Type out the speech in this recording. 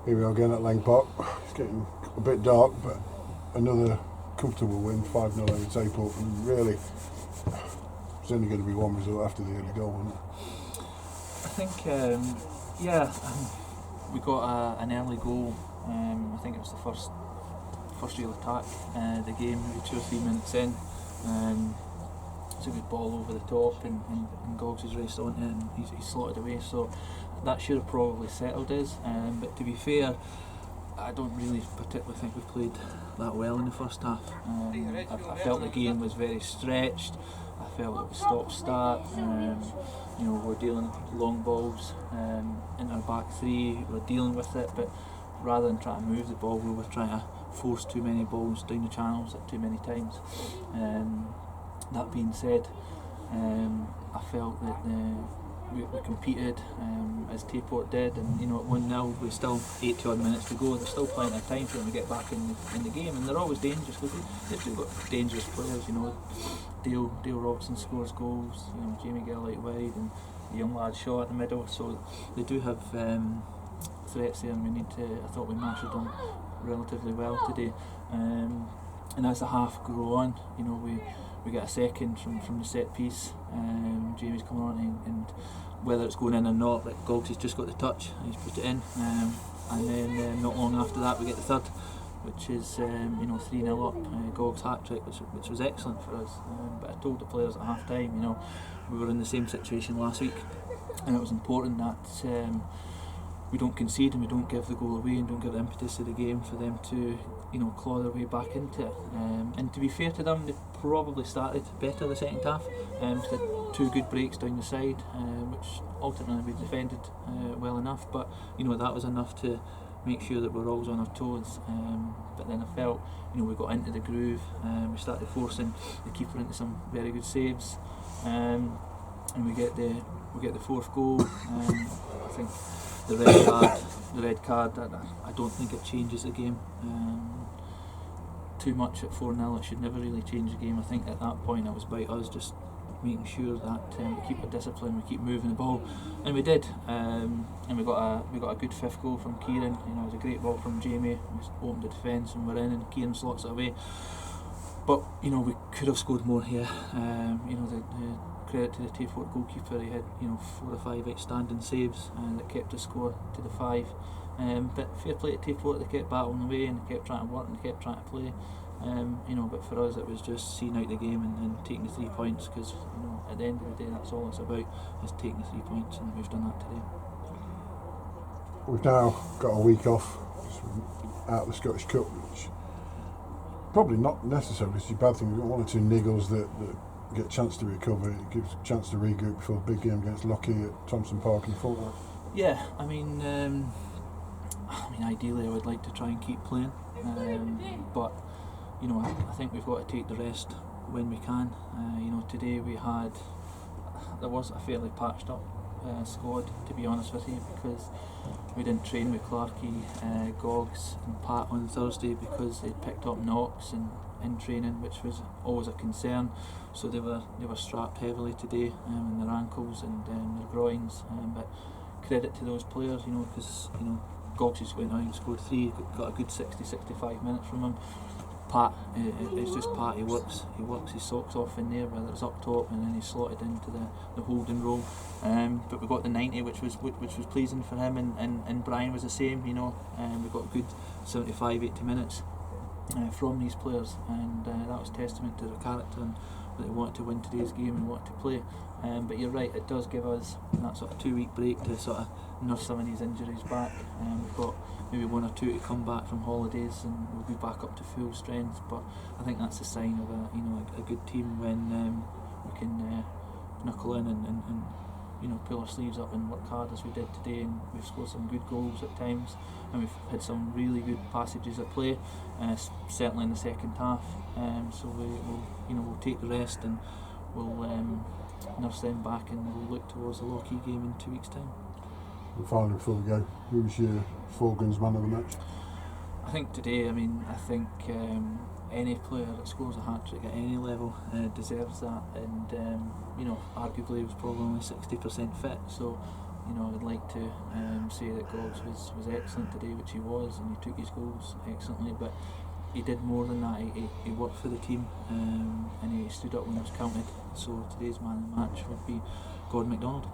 Here we are again at Laing Park. It's getting a bit dark, but another comfortable win, 5-0 over Tayport, and really it's only going to be one result after the early goal, wasn't it? I think, we got an early goal. I think it was the first real attack the game, maybe 2 or 3 minutes in. It's a good ball over the top, and Goggs has raced on it and he's slotted away, so that should have probably settled us. But to be fair, I don't really particularly think we played that well in the first half. I felt the game was very stretched. I felt it was stop-start. We're dealing with long balls in our back three. We're dealing with it, but rather than trying to move the ball, we were trying to force too many balls down the channels at too many times. That being said, I felt that we competed as Tayport did, and at 1-0 with still 80 odd minutes to go, there's still plenty of time for them to get back in the game, and they're always dangerous because they've got dangerous players. Dale Robson scores goals, Jamie Gale out wide, and the young lad Shaw at the middle, so they do have threats there, and I thought we mastered them relatively well today. And as the half grew on, we get a second from the set piece. Jamie's coming on, and whether it's going in or not, like Goggs has just got the touch, he's put it in, and then not long after that we get the third, which is 3-0 up, Goggs hat-trick, which was excellent for us. But I told the players at half time, we were in the same situation last week, and it was important that we don't concede and we don't give the goal away and don't give the impetus to the game for them to claw their way back into it. And to be fair to them, they probably started better the second half. Had 2 good breaks down the side, which ultimately we defended well enough, but that was enough to make sure that we're always on our toes. But then I felt we got into the groove, we started forcing the keeper into some very good saves, and we get the fourth goal. I think the red card, I don't think it changes the game too much at 4-0. It should never really change the game. I think at that point it was about us just making sure that we keep our discipline, we keep moving the ball, and we did. And we got a good fifth goal from Kieran. It was a great ball from Jamie. We opened the defence and we're in, and Kieran slots it away. But we could have scored more here. The credit to the Tayport goalkeeper, he had 4 or 5 outstanding saves that kept the score to the 5. But fair play to Tayport, they kept battling away and they kept trying to work and they kept trying to play. But for us it was just seeing out the game and taking the 3 points, because at the end of the day that's all it's about, is taking the 3 points, and we've done that today. We've now got a week off out of the Scottish Cup, which probably not necessarily is a bad thing. We've got 1 or 2 niggles that get a chance to recover. It gives a chance to regroup before the big game against Lockheed at Thompson Park in the fortnight. Yeah, I mean ideally I would like to try and keep playing, but I think we've got to take the rest when we can. Today there was a fairly patched up squad, to be honest with you, because we didn't train with Clarkey, Goggs and Pat on Thursday because they'd picked up knocks in training, which was always a concern. So they were strapped heavily today in their ankles and their groins. But credit to those players, because Goggs just went out and scored 3, got a good 60-65 minutes from him. Pat, it's just Pat. He works his socks off in there, whether it's up top, and then he's slotted into the holding role. But we got the 90, which was pleasing for him, and Brian was the same. We got a good 75-80 minutes from these players, and that was testament to their character and that they wanted to win today's game and wanted to play. But you're right, it does give us that sort of 2-week break to sort of nurse some of these injuries back. We've got maybe 1 or 2 to come back from holidays, and we'll be back up to full strength. But I think that's a sign of a good team when we can knuckle in and pull our sleeves up and work hard as we did today. And we've scored some good goals at times, and we've had some really good passages of play, certainly in the second half. So we'll take the rest, and we'll nurse them back, and we'll look towards the Lockheed game in 2 weeks' time. And finally, before we go, who was your 4 guns man of the match? I think today, I think any player that scores a hat-trick at any level deserves that, and arguably he was probably only 60% fit, so I'd like to say that Gogs was excellent today, which he was, and he took his goals excellently, but he did more than that. He worked for the team, and he stood up when it was counted. So today's man of the match would be Gordon McDonald.